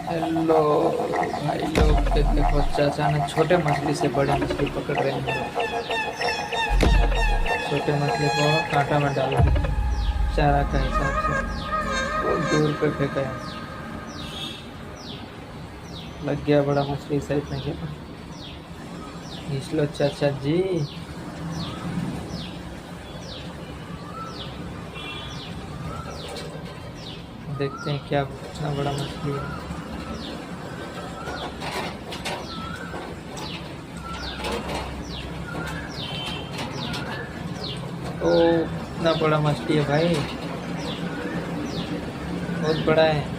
Hello भाई लोग, देखो चाचा ने छोटे मछली से बड़े मछली पकड़ रहे हैं। छोटे मछली को कांटा में डाल के चारा का हिसाब से वो दूर पे फेंका है। लग गया बड़ा मछली साइज में गया। खींच लो चाचा जी। देखते हैं क्या इतना बड़ा मछली है। ओ, इतना बड़ा मछली है भाई, बहुत बड़ा है।